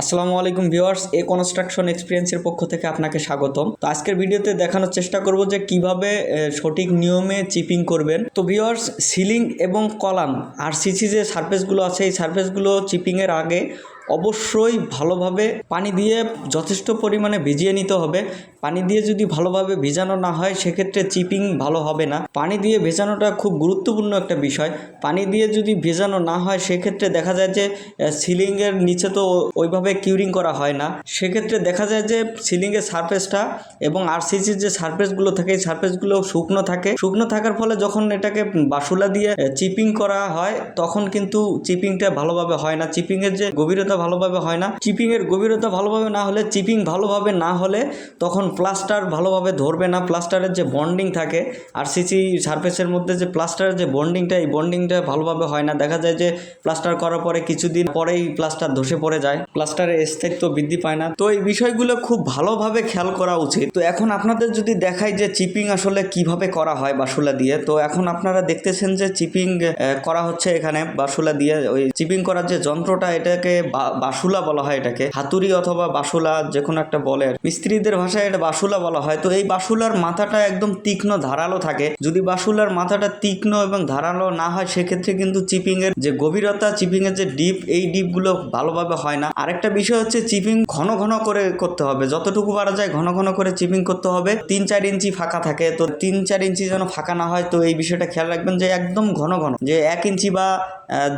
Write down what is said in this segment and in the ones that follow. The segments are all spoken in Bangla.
আসসালামু আলাইকুম ভিউয়ার্স, এ কনস্ট্রাকশন এক্সপিরিয়েন্সের পক্ষ থেকে আপনাকে স্বাগতম। তো আজকের ভিডিওতে দেখানোর চেষ্টা করব যে কিভাবে সঠিক নিয়মে চিপিং করবেন। তো ভিউয়ার্স, সিলিং এবং কলাম আরসিসি যে সারফেসগুলো আছে এই সারফেসগুলো চিপিংয়ের আগে অবশ্যই ভালোভাবে পানি দিয়ে যথেষ্ট পরিমাণে ভিজিয়ে নিতে হবে। পানি দিয়ে যদি ভালোভাবে ভেজানো না হয় সেক্ষেত্রে চিপিং ভালো হবে না। পানি দিয়ে ভেজানোটা খুব গুরুত্বপূর্ণ একটা বিষয়। পানি দিয়ে যদি ভেজানো না হয় সেক্ষেত্রে দেখা যায় যে সিলিংয়ের নিচে তো ওইভাবে কিউরিং করা হয় না। সেক্ষেত্রে দেখা যায় যে সিলিংয়ের সারফেসটা এবং আরসিসির যে সারফেসগুলো থাকে এই সারফেসগুলো শুকনো থাকে। শুকনো থাকার ফলে যখন এটাকে বাসুলা দিয়ে চিপিং করা হয় তখন কিন্তু চিপিংটা ভালোভাবে হয় না। চিপিংয়ের যে গভীরতা ভালোভাবে হয় না। চিপিংয়ের গভীরতা ভালোভাবে না হলে, চিপিং ভালোভাবে না হলে তখন প্লাস্টার ভালোভাবে ধরবে না। প্লাস্টারের যে বন্ডিং থাকে আরসিসি সারফেসের মধ্যে, যে প্লাস্টারের যে বন্ডিংটা, এই বন্ডিংটা ভালোভাবে হয় না। দেখা যায় যে প্লাস্টার করার পরে কিছুদিন পরেই প্লাস্টার ধসে পড়ে যায়, প্লাস্টারের স্থায়িত্ব বৃদ্ধি পায় না। তো এই বিষয়গুলো খুব ভালোভাবে খেয়াল করা উচিত। তো এখন আপনাদের যদি দেখাই যে চিপিং আসলে কিভাবে করা হয় বাসুলা দিয়ে, তো এখন আপনারা দেখতেছেন যে চিপিং করা হচ্ছে এখানে বাসুলা দিয়ে। ওই চিপিং করার যে যন্ত্রটা এটাকে বাসুলা বলা হয়, এটাকে হাতুড়ি অথবা বাসুলা যে কোনো একটা বলে, মিস্ত্রিদের ভাষায় এটা বাসুলা বলা হয়। তো এই বাসুলার মাথাটা একদম তীক্ষ্ণ ধারালো থাকে। যদি বাসুলার মাথাটা তীক্ষ্ণ এবং ধারালো না হয় সেক্ষেত্রে কিন্তু চিপিং এর যে গভীরতা, চিপিং এর যে ডিপ, এই ডিপগুলো ভালোভাবে হয় না। আরেকটা বিষয় হচ্ছে চিপিং ঘন ঘন করে করতে হবে। যতটুকু পারা যায় ঘন ঘন করে চিপিং করতে হবে। 3-4 ইঞ্চি ফাঁকা থাকে, তো 3-4 ইঞ্চি যেন ফাঁকা না হয়। তো এই বিষয়টা খেয়াল রাখবেন যে একদম ঘন ঘন, যে 1 ইঞ্চি বা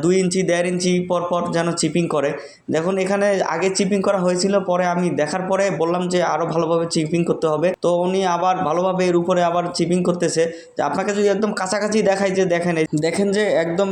2 ইঞ্চি 1.5 ইঞ্চি পর পর যেন চিপিং করে। দেখুন এখানে আগে চিপিং করা হয়েছিল, পরে আমি দেখার পরে বললাম যে আরও ভালোভাবে চিপিং করতে হবে। তো উনি আবার ভালোভাবে এর উপরে আবার চিপিং করতেছে। যে আপনাকে যদি একদম কাছাকাছি দেখাই, যে দেখেন যে একদম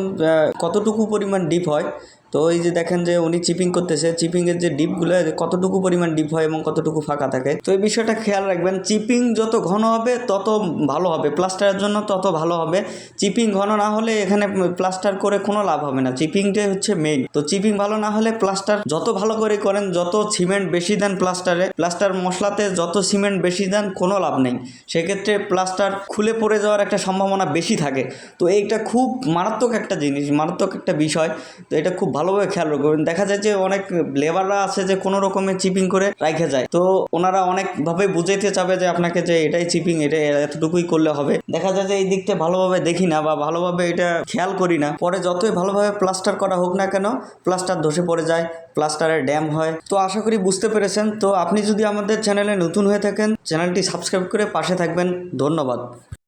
কতটুকু পরিমাণ ডিপ হয়। তো এই যে দেখেন যে উনি চিপিং করতেছে, চিপিংয়ের যে ডিপগুলো কতটুকু পরিমাণ ডিপ হয় এবং কতটুকু ফাঁকা থাকে। তো এই বিষয়টা খেয়াল রাখবেন। চিপিং যত ঘন হবে তত ভালো হবে, প্লাস্টারের জন্য তত ভালো হবে। চিপিং ঘন না হলে এখানে প্লাস্টার করে কোনো লাভ হবে না। চিপিংটাই হচ্ছে মেইন। তো চিপিং ভালো না হলে প্লাস্টার যত ভালো করে করেন, যত সিমেন্ট বেশি দেন প্লাস্টারে, প্লাস্টার মশলাতে যত সিমেন্ট বেশি দেন কোনো লাভ নেই। সেক্ষেত্রে প্লাস্টার খুলে পড়ে যাওয়ার একটা সম্ভাবনা বেশি থাকে। তো এইটা খুব মারাত্মক একটা জিনিস, মারাত্মক একটা বিষয়। তো এটা খুব ভালোভাবে খেয়াল রাখবেন। দেখা যায় যে অনেক লেবাররা আছে যে কোনো রকমের চিপিং করে রাখে যায়। তো ওনারা অনেকভাবে বুঝাইতে চাবে যে আপনাকে যে এটাই চিপিং, এটা এতটুকুই করলে হবে। দেখা যায় যে এই দিকটা ভালোভাবে দেখি না বা ভালোভাবে এটা খেয়াল করি না। পরে যতই ভালোভাবে প্লাস্টার করা হোক না কেন, প্লাস্টার ধসে পড়ে যায়, প্লাস্টারের ড্যাম হয়। তো আশা করি বুঝতে পেরেছেন। তো আপনি যদি আমাদের চ্যানেলে নতুন হয়ে থাকেন, চ্যানেলটি সাবস্ক্রাইব করে পাশে থাকবেন। ধন্যবাদ।